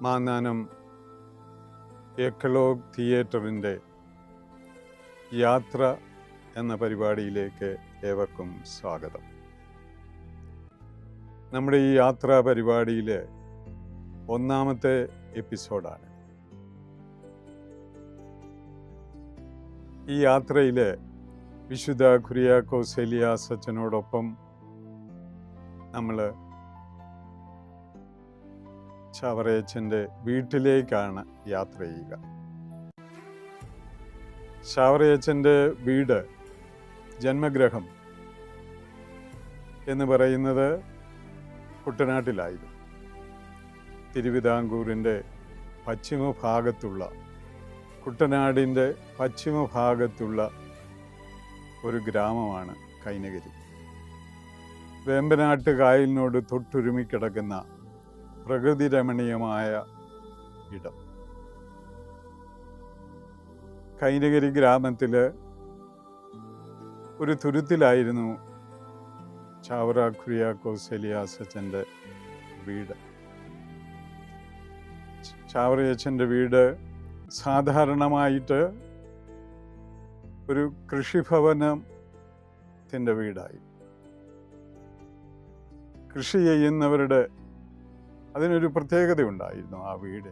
മാന്നാനം എക്കലോഗ് തിയേറ്ററിൻ്റെ യാത്ര എന്ന പരിപാടിയിലേക്ക് ഏവർക്കും സ്വാഗതം. നമ്മുടെ ഈ യാത്രാ പരിപാടിയിലെ ഒന്നാമത്തെ എപ്പിസോഡാണ്. ഈ യാത്രയിൽ വിശുദ്ധ കുര്യാക്കോസ് എലിയാസ് അച്ഛനോടൊപ്പം നമ്മൾ ചാവറയച്ചൻ്റെ വീട്ടിലേക്കാണ് യാത്ര ചെയ്യുക. ചാവറയച്ചൻ്റെ വീട്, ജന്മഗൃഹം എന്ന് പറയുന്നത് കുട്ടനാട്ടിലായിരുന്നു. തിരുവിതാംകൂറിൻ്റെ പശ്ചിമഭാഗത്തുള്ള, കുട്ടനാടിൻ്റെ പശ്ചിമഭാഗത്തുള്ള ഒരു ഗ്രാമമാണ് കൈനകരി. വേമ്പനാട്ട് കായലിനോട് തൊട്ടുരുമിക്കിടക്കുന്ന പ്രകൃതി രമണീയമായ ഇടം. കൈനകരി ഗ്രാമത്തിൽ ഒരു തുരുത്തിലായിരുന്നു ചാവറ കുര്യാക്കോസ് എലിയാസ് അച്ഛൻ്റെ വീട്. ചാവറയച്ചൻ്റെ വീട് സാധാരണമായിട്ട് ഒരു കൃഷിഭവനത്തിൻ്റെ വീടായി. കൃഷി ചെയ്യുന്നവരുടെ അതിനൊരു പ്രത്യേകതയുണ്ടായിരുന്നു. ആ വീട്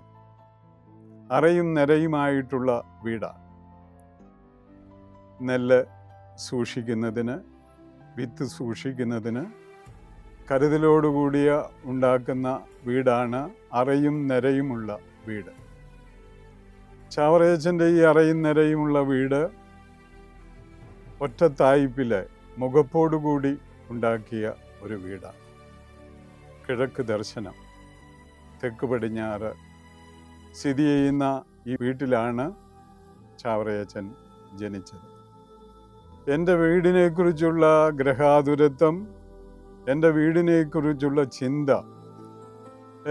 അറയും നിരയുമായിട്ടുള്ള വീടാണ്. നെല്ല് സൂക്ഷിക്കുന്നതിന്, വിത്ത് സൂക്ഷിക്കുന്നതിന് കരുതലോടുകൂടിയ ഉണ്ടാക്കുന്ന വീടാണ് അറയും നിരയുമുള്ള വീട്. ചാവറയച്ചൻ്റെ ഈ അറയും നിരയുമുള്ള വീട് ഒറ്റത്തായിപ്പിലെ മുഖപ്പോടുകൂടി ഉണ്ടാക്കിയ ഒരു വീടാണ്. കിഴക്ക് ദർശനം, തെക്ക് പടിഞ്ഞാറ് സ്ഥിതി ചെയ്യുന്ന ഈ വീട്ടിലാണ് ചാവറയച്ചൻ ജനിച്ചത്. എൻ്റെ വീടിനെക്കുറിച്ചുള്ള ഗ്രഹാതുരത്വം, എൻ്റെ വീടിനെക്കുറിച്ചുള്ള ചിന്ത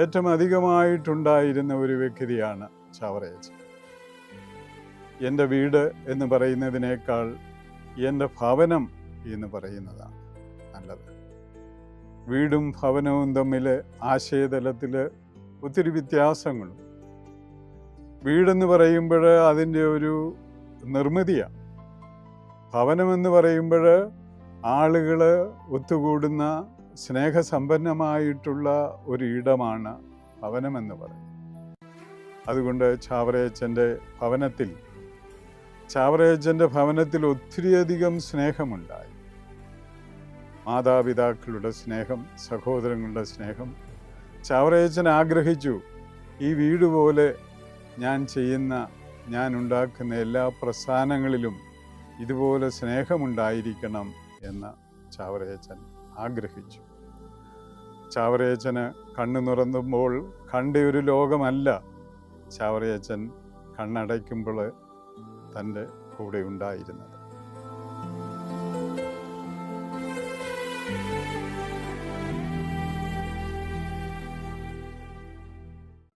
ഏറ്റവും അധികമായിട്ടുണ്ടായിരുന്ന ഒരു വ്യക്തിയാണ് ചാവറയച്ചൻ. എൻ്റെ വീട് എന്ന് പറയുന്നതിനേക്കാൾ എൻ്റെ ഭവനം എന്ന് പറയുന്നതാണ് നല്ലത്. വീടും ഭവനവും തമ്മിൽ ആശയതലത്തിൽ ഒത്തിരി വ്യത്യാസങ്ങളും. വീടെന്ന് പറയുമ്പോൾ അതിൻ്റെ ഒരു നിർമ്മിതിയാണ്. ഭവനമെന്ന് പറയുമ്പോൾ ആളുകൾ ഒത്തുകൂടുന്ന സ്നേഹസമ്പന്നമായിട്ടുള്ള ഒരു ഇടമാണ് ഭവനമെന്ന് പറയുന്നത്. അതുകൊണ്ട് ചാവറയച്ചൻ്റെ ഭവനത്തിൽ ഒത്തിരിയധികം സ്നേഹമുണ്ടായി. മാതാപിതാക്കളുടെ സ്നേഹം, സഹോദരങ്ങളുടെ സ്നേഹം. ചാവറയച്ചൻ ആഗ്രഹിച്ചു, ഈ വീട് പോലെ ഞാൻ ഉണ്ടാക്കുന്ന എല്ലാ പ്രസ്ഥാനങ്ങളിലും ഇതുപോലെ സ്നേഹമുണ്ടായിരിക്കണം എന്ന് ചാവറയച്ചൻ ആഗ്രഹിച്ചു. ചാവറയച്ചന് കണ്ണു തുറന്നുമ്പോൾ കണ്ട ഒരു ലോകമല്ല ചാവറയച്ചൻ കണ്ണടയ്ക്കുമ്പോൾ തൻ്റെ കൂടെ ഉണ്ടായിരുന്നത്.